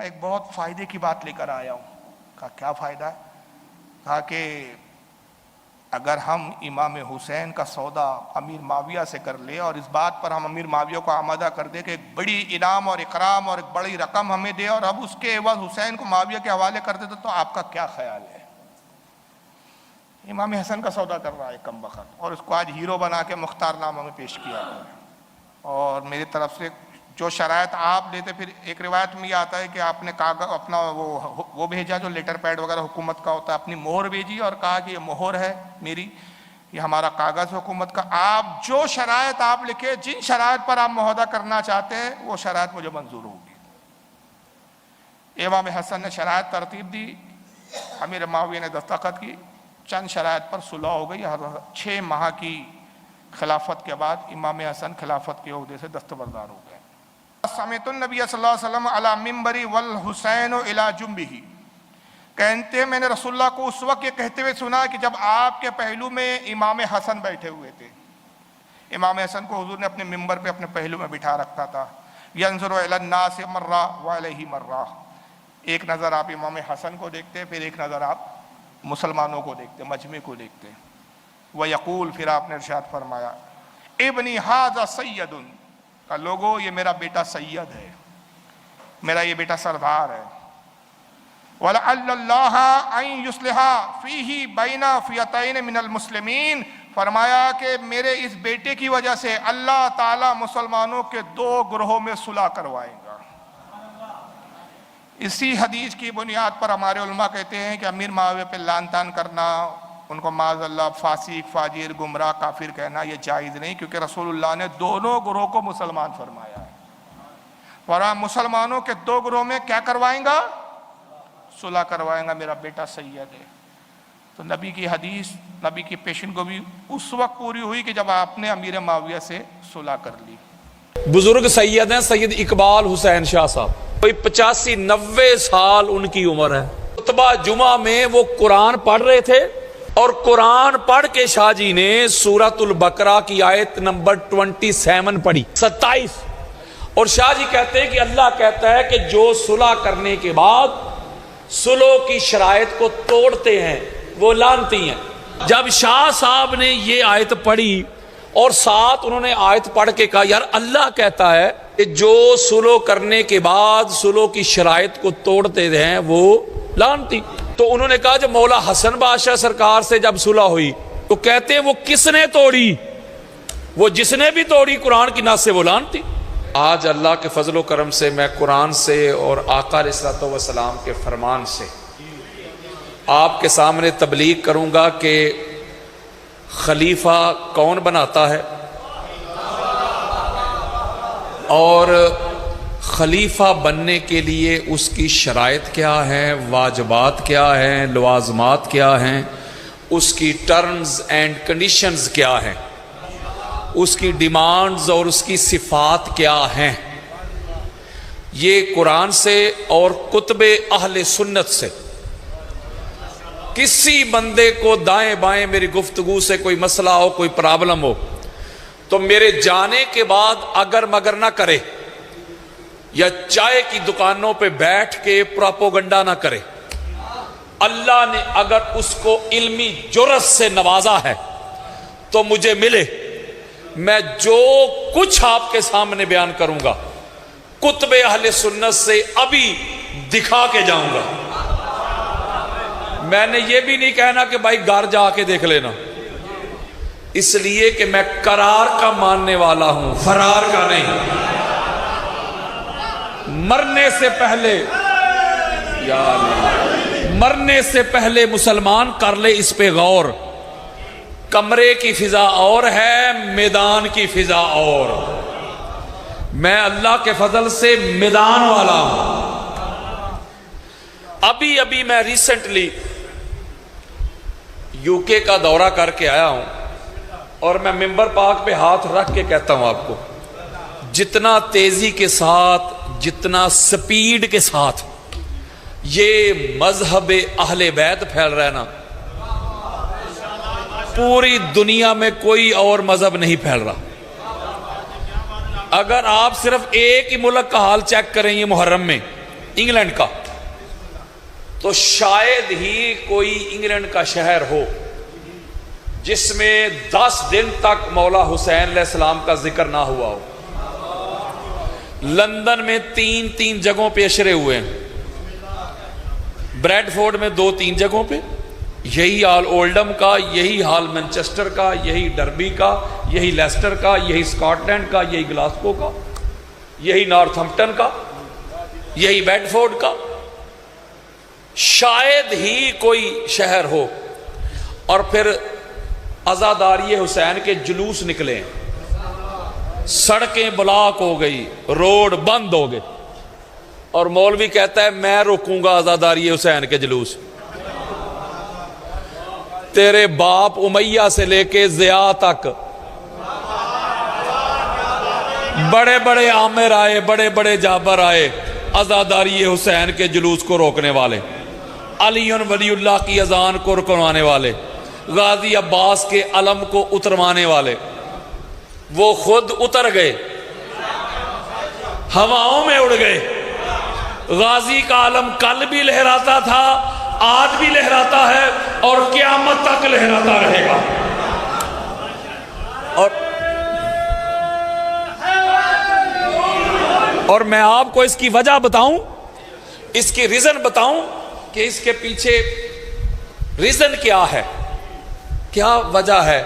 میں ایک بہت فائدے کی بات لے کر آیا ہوں۔ کہا کیا فائدہ ہے؟ کہا کہ اگر ہم امام حسین کا سودا امیر معاویہ سے کر لے اور اس بات پر ہم امیر معاویہ کو آمادہ کر دے کہ ایک بڑی انعام اور اکرام اور ایک بڑی رقم ہمیں دے اور اب اس کے عوض حسین کو معاویہ کے حوالے کر دے تو آپ کا کیا خیال ہے؟ امام حسن کا سودا کر رہا ہے کم بخت، اور اس کو آج ہیرو بنا کے مختار نامہ میں پیش کیا ہے۔ اور میری طرف سے جو شرائط آپ دیتے، پھر ایک روایت میں یہ آتا ہے کہ آپ نے کاغذ اپنا وہ بھیجا جو لیٹر پیڈ وغیرہ حکومت کا ہوتا ہے، اپنی مہر بھیجی اور کہا کہ یہ مہر ہے میری، یہ ہمارا کاغذ حکومت کا، آپ جو شرائط آپ لکھے، جن شرائط پر آپ معاہدہ کرنا چاہتے ہیں وہ شرائط مجھے منظور ہوگی۔ امام حسن نے شرائط ترتیب دی، امیر معاویہ نے دستخط کی، چند شرائط پر صلح ہو گئی۔ 6 ماہ کی خلافت کے بعد امام حسن خلافت کے عہدے سے دستبردار ہو گئے۔ سمعت النبی صلی اللہ علیہ وسلم علی منبری والحسین الی جنبہ، کہتے ہیں میں نے رسول اللہ کو اس وقت یہ کہتے ہوئے سنا کہ جب آپ کے پہلو میں امام حسن بیٹھے ہوئے تھے۔ امام حسن کو حضور نے اپنے منبر پہ اپنے پہلو میں بٹھا رکھا تھا۔ ینظر الی الناس مرہ وعلیہ مرہ، ایک نظر آپ امام حسن کو دیکھتے، پھر ایک نظر آپ مسلمانوں کو دیکھتے، مجمع کو دیکھتے۔ وَيَقُول، پھر آپ نے ارشاد فرمایا، ابنی ھذا سید، کہ لوگو یہ میرا بیٹا سید ہے، میرا یہ بیٹا سردار ہے۔ وَلَعَلَّ اللَّهَ أَن يُصْلِحَ فِيهِ بَيْنَ فِئَتَيْنِ مِنَ الْمُسْلِمِينَ، فرمایا کہ میرے اس بیٹے کی وجہ سے اللہ تعالیٰ مسلمانوں کے 2 گروہوں میں صلح کروائے گا۔ اسی حدیث کی بنیاد پر ہمارے علماء کہتے ہیں کہ امیر معاویہ پہ لعن طعن کرنا، ان کو معاذ اللہ فاسق، فاجر، گمراہ، کافر کہنا یہ جائز نہیں، کیونکہ رسول اللہ نے دونوں گروہ کو مسلمان فرمایا ہے۔ اور مسلمانوں کے 2 گروہ میں کیا کروائیں گا؟ صلح کروائیں گا، میرا بیٹا سید ہے۔ تو نبی کی حدیث، نبی کی پیشن گوئی اس وقت پوری ہوئی کہ جب آپ نے امیر معاویہ سے صلح کر لی۔ بزرگ سید ہیں سید اقبال حسین شاہ صاحب، کوئی 85-90 سال ان کی عمر ہے۔ خطبہ جمعہ میں وہ قرآن پڑھ رہے تھے اور قرآن پڑھ کے شاہ جی نے سورۃ البقرہ کی آیت نمبر 27 پڑھی، 27، اور شاہ جی کہتے ہیں کہ اللہ کہتا ہے کہ جو صلح کرنے کے بعد صلح کی شرائط کو توڑتے ہیں وہ لعنتی ہیں۔ جب شاہ صاحب نے یہ آیت پڑھی اور ساتھ انہوں نے آیت پڑھ کے کہا یار اللہ کہتا ہے کہ جو صلح کرنے کے بعد صلح کی شرائط کو توڑتے ہیں وہ لعنتی، تو انہوں نے کہا جب مولا حسن بادشاہ سرکار سے جب صلح ہوئی تو کہتے ہیں وہ کس نے توڑی؟ وہ جس نے بھی توڑی قرآن کی نص سے وہ لعنتی۔ آج اللہ کے فضل و کرم سے میں قرآن سے اور آقا علیہ الصلوۃ والسلام کے فرمان سے آپ کے سامنے تبلیغ کروں گا کہ خلیفہ کون بناتا ہے اور خلیفہ بننے کے لیے اس کی شرائط کیا ہیں، واجبات کیا ہیں، لوازمات کیا ہیں، اس کی ٹرمز اینڈ کنڈیشنز کیا ہیں، اس کی ڈیمانڈز اور اس کی صفات کیا ہیں۔ یہ قرآن سے اور کتب اہل سنت سے کسی بندے کو دائیں بائیں میری گفتگو سے کوئی مسئلہ ہو، کوئی پرابلم ہو تو میرے جانے کے بعد اگر مگر نہ کرے یا چائے کی دکانوں پہ بیٹھ کے پراپوگنڈا نہ کرے۔ اللہ نے اگر اس کو علمی جرأت سے نوازا ہے تو مجھے ملے، میں جو کچھ آپ کے سامنے بیان کروں گا کتب اہل سنت سے ابھی دکھا کے جاؤں گا۔ میں نے یہ بھی نہیں کہنا کہ بھائی گھر جا کے دیکھ لینا، اس لیے کہ میں قرار کا ماننے والا ہوں، فرار کا نہیں۔ مرنے سے پہلے یا اللہ، مرنے سے پہلے مسلمان کر لے اس پہ غور، کمرے کی فضا اور ہے، میدان کی فضا اور۔ میں اللہ کے فضل سے میدان والا ہوں۔ ابھی میں ریسنٹلی یو کے کا دورہ کر کے آیا ہوں اور میں منبر پاک پہ ہاتھ رکھ کے کہتا ہوں آپ کو، جتنا تیزی کے ساتھ، جتنا سپیڈ کے ساتھ یہ مذہب اہل بیت پھیل رہا ہے نا، پوری دنیا میں کوئی اور مذہب نہیں پھیل رہا۔ اگر آپ صرف ایک ہی ملک کا حال چیک کریں یہ محرم میں، انگلینڈ کا، تو شاید ہی کوئی انگلینڈ کا شہر ہو جس میں 10 دن تک مولا حسین علیہ السلام کا ذکر نہ ہوا ہو۔ لندن میں 3 جگہوں پہ اشرے ہوئے ہیں، بریڈ فورڈ میں 2-3 جگہوں پہ، یہی حال اولڈم کا، یہی حال مینچسٹر کا، یہی ڈربی کا، یہی لیسٹر کا، یہی اسکاٹ لینڈ کا، یہی گلاسکو کا، یہی نارتھ ہمپٹن کا، یہی بیڈ فورڈ کا۔ شاید ہی کوئی شہر ہو۔ اور پھر عزاداری حسین کے جلوس نکلے، سڑکیں بلاک ہو گئی، روڈ بند ہو گئے، اور مولوی کہتا ہے میں روکوں گا عزاداری حسین کے جلوس۔ تیرے باپ امیہ سے لے کے ضیاء تک بڑے بڑے عامر آئے، بڑے بڑے جابر آئے عزاداری حسین کے جلوس کو روکنے والے، علی ولی اللہ کی اذان کو رکوانے والے، غازی عباس کے علم کو اتروانے والے، وہ خود اتر گئے، ہواؤں میں اڑ گئے۔ غازی کا علم کل بھی لہراتا تھا، آج بھی لہراتا ہے، اور قیامت تک لہراتا رہے گا۔ اور میں آپ کو اس کی وجہ بتاؤں، اس کی ریزن بتاؤں کہ اس کے پیچھے ریزن کیا ہے، کیا وجہ ہے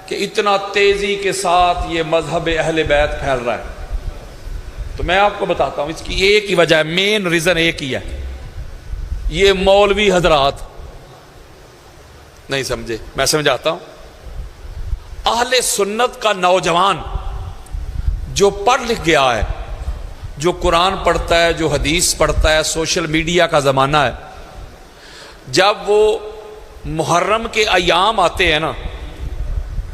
کہ اتنا تیزی کے ساتھ یہ مذہب اہل بیت پھیل رہا ہے۔ تو میں آپ کو بتاتا ہوں، اس کی ایک ہی وجہ ہے، مین ریزن ایک ہی ہے۔ یہ مولوی حضرات نہیں سمجھے، میں سمجھاتا ہوں۔ اہل سنت کا نوجوان جو پڑھ لکھ گیا ہے، جو قرآن پڑھتا ہے، جو حدیث پڑھتا ہے، سوشل میڈیا کا زمانہ ہے، جب وہ محرم کے ایام آتے ہیں نا،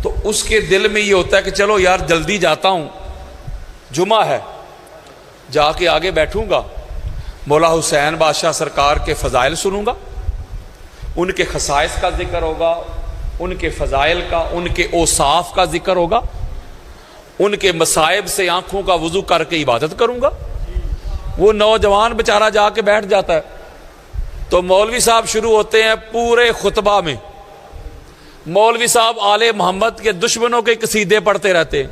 تو اس کے دل میں یہ ہوتا ہے کہ چلو یار جلدی جاتا ہوں، جمعہ ہے، جا کے آگے بیٹھوں گا، مولا حسین بادشاہ سرکار کے فضائل سنوں گا، ان کے خصائص کا ذکر ہوگا، ان کے فضائل کا، ان کے اوصاف کا ذکر ہوگا، ان کے مصائب سے آنکھوں کا وضو کر کے عبادت کروں گا۔ وہ نوجوان بیچارہ جا کے بیٹھ جاتا ہے، تو مولوی صاحب شروع ہوتے ہیں پورے خطبہ میں، مولوی صاحب آل محمد کے دشمنوں کے قصیدے پڑھتے رہتے ہیں۔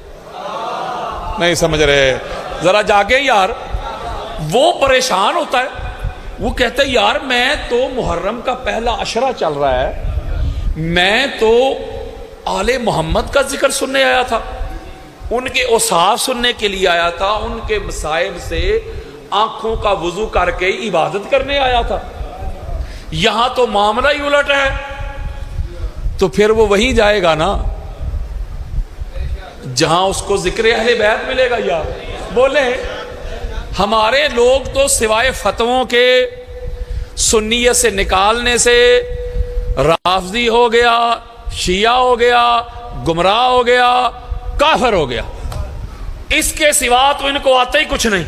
نہیں سمجھ رہے، ذرا جاگے یار۔ وہ پریشان ہوتا ہے، وہ کہتا ہے یار میں تو محرم کا پہلا عشرہ چل رہا ہے، میں تو آل محمد کا ذکر سننے آیا تھا، ان کے اوصاف سننے کے لیے آیا تھا، ان کے مصائب سے آنکھوں کا وضو کر کے عبادت کرنے آیا تھا، یہاں تو معاملہ ہی الٹ ہے۔ تو پھر وہ وہیں جائے گا نا جہاں اس کو ذکر اہل بیت ملے گا۔ یار بولیں، ہمارے لوگ تو سوائے فتووں کے سنیت سے نکالنے سے رافضی ہو گیا، شیعہ ہو گیا، گمراہ ہو گیا، کافر ہو گیا، اس کے سوا تو ان کو آتا ہی کچھ نہیں۔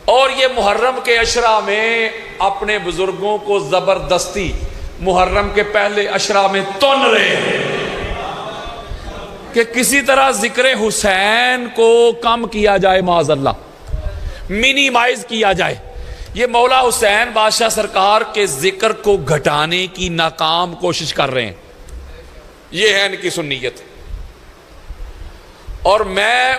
اور یہ محرم کے عشرہ میں اپنے بزرگوں کو زبردستی محرم کے پہلے عشرہ میں تن رہے ہیں کہ کسی طرح ذکر حسین کو کم کیا جائے، معاذ اللہ منیمائز کیا جائے۔ یہ مولا حسین بادشاہ سرکار کے ذکر کو گھٹانے کی ناکام کوشش کر رہے ہیں، یہ ہے ان کی سنیت۔ اور میں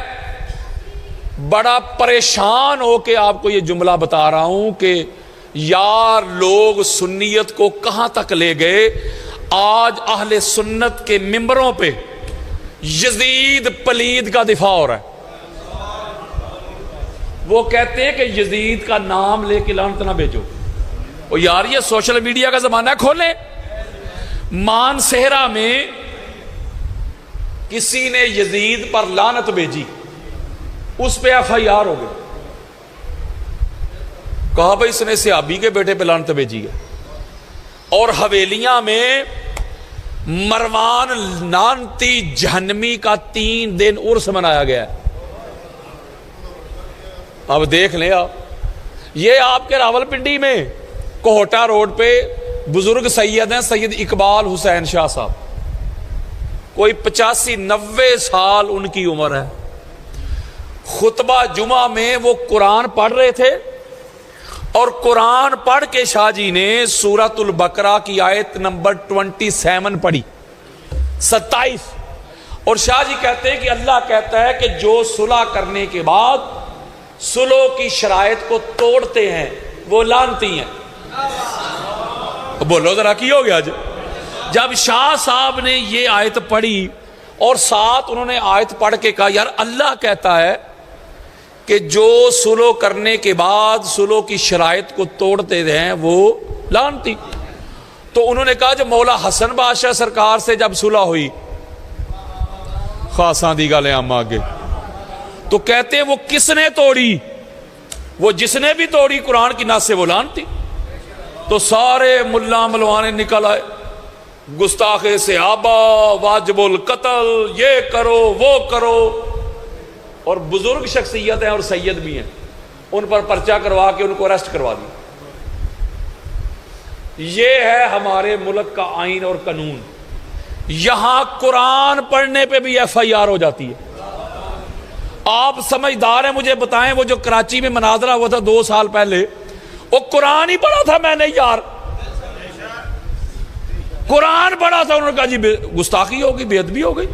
بڑا پریشان ہو کے آپ کو یہ جملہ بتا رہا ہوں کہ یار لوگ سنیت کو کہاں تک لے گئے۔ آج اہل سنت کے ممبروں پہ یزید پلید کا دفاع ہو رہا ہے۔ وہ کہتے ہیں کہ یزید کا نام لے کے لعنت نہ بھیجو۔ اور یار یہ سوشل میڈیا کا زمانہ ہے، کھولیں۔ مان صحرا میں کسی نے یزید پر لعنت بھیجی، اس پہ FIR ہو گئی، کہا بھائی اس نے صحابی کے بیٹے پہ لعنت بھیجی ہے۔ اور حویلیاں میں مروان لعنتی جہنمی کا 3 دن عرس منایا گیا ہے۔ اب دیکھ لیں آپ، یہ آپ کے راول پنڈی میں کوہٹا روڈ پہ بزرگ سید ہیں، سید اقبال حسین شاہ صاحب، کوئی 85-90 سال ان کی عمر ہے۔ خطبہ جمعہ میں وہ قرآن پڑھ رہے تھے اور قرآن پڑھ کے شاہ جی نے سورۃ البقرہ کی آیت نمبر 27 پڑھی، 27، اور شاہ جی کہتے ہیں کہ اللہ کہتا ہے کہ جو صلح کرنے کے بعد صلح کی شرائط کو توڑتے ہیں وہ لعنتی ہیں۔ بولو ذرا کی ہو گیا جب شاہ صاحب نے یہ آیت پڑھی اور ساتھ انہوں نے آیت پڑھ کے کہا یار اللہ کہتا ہے کہ جو صلح کرنے کے بعد صلح کی شرائط کو توڑتے ہیں وہ لعنتی، تو انہوں نے کہا جب مولا حسن بادشاہ سرکار سے جب صلح ہوئی خاصاں دی گالیں ہم آگے، تو کہتے ہیں وہ کس نے توڑی؟ وہ جس نے بھی توڑی قرآن کی نص سے وہ لعنتی۔ تو سارے ملا ملوانے نکل آئے، گستاخ صحابہ، واجب القتل، یہ کرو وہ کرو، اور بزرگ شخصیت ہیں اور سید بھی ہیں، ان پر پرچہ کروا کے ان کو اریسٹ کروا دیا۔ یہ ہے ہمارے ملک کا آئین اور قانون۔ یہاں قرآن پڑھنے پہ بھی ایف آئی آر ہو جاتی ہے۔ آپ سمجھدار ہیں، مجھے بتائیں وہ جو کراچی میں مناظرہ ہوا تھا 2 سال پہلے، وہ قرآن ہی پڑھا تھا میں نے یار، قرآن پڑھا تھا، انہوں نے کہا جی گستاخی ہوگی، بے ادبی ہو گئی۔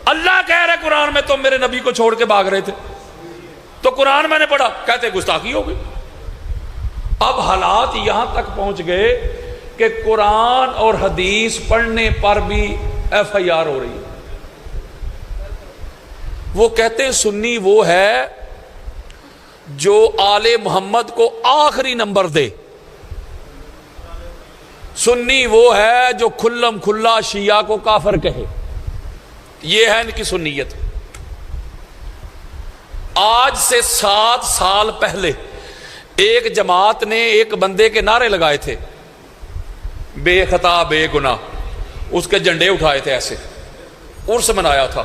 اللہ کہہ رہے قرآن میں تم میرے نبی کو چھوڑ کے بھاگ رہے تھے، تو قرآن میں نے پڑھا، کہتے گستاخی ہو گئی۔ اب حالات یہاں تک پہنچ گئے کہ قرآن اور حدیث پڑھنے پر بھی ایف آئی آر ہو رہی ہے۔ وہ کہتے ہیں سنی وہ ہے جو آل محمد کو آخری نمبر دے، سنی وہ ہے جو کھلم کھلا شیعہ کو کافر کہے، یہ ہے ان کی سنیت۔ آج سے 7 سال پہلے ایک جماعت نے ایک بندے کے نعرے لگائے تھے، بے خطا بے گناہ، اس کے جھنڈے اٹھائے تھے، ایسے عرس منایا تھا۔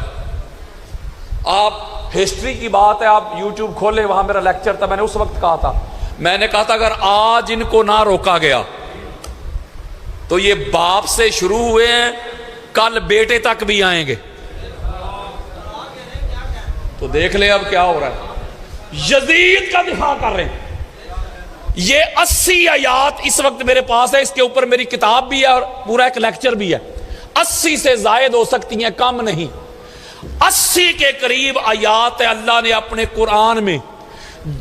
آپ ہسٹری کی بات ہے، آپ یوٹیوب کھولے، وہاں میرا لیکچر تھا، میں نے اس وقت کہا تھا، میں نے کہا تھا اگر آج ان کو نہ روکا گیا تو یہ باپ سے شروع ہوئے ہیں، کل بیٹے تک بھی آئیں گے۔ تو دیکھ لیں اب کیا ہو رہا ہے، یزید کا دفاع کر رہے ہیں۔ یہ 80 آیات اس وقت میرے پاس ہے، اس کے اوپر میری کتاب بھی ہے اور پورا ایک لیکچر بھی ہے، 80 سے زائد ہو سکتی ہیں، کم نہیں، 80 کے قریب آیات ہے۔ اللہ نے اپنے قرآن میں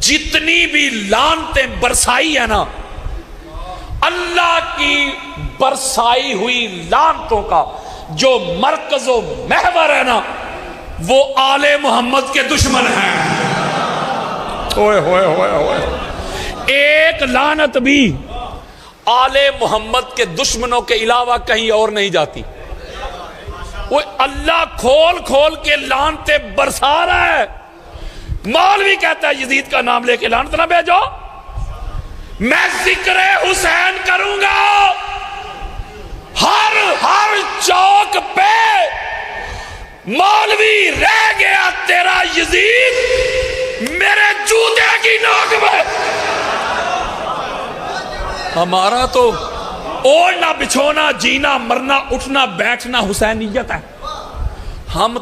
جتنی بھی لعنتیں برسائی ہیں نا، اللہ کی برسائی ہوئی لعنتوں کا جو مرکز و محور ہے نا، وہ آل محمد کے دشمن ہیں۔ ہوئے ہوئے ہوئے ہوئے، ایک لعنت بھی آل محمد کے دشمنوں کے علاوہ کہیں اور نہیں جاتی۔ وہ اللہ کھول کھول کے لعنتیں برسا رہا ہے۔ مولوی کہتا ہے یزید کا نام لے کے لعنت نہ بھیجو، میں ذکر حسین کروں گا، ہر چوک پہ مولوی رہ گیا تیرا یزید میرے جوتے کی نوک میں۔ ہمارا تو اوڑھنا بچھونا، جینا مرنا، اٹھنا بیٹھنا حسینیت ہے۔ ہم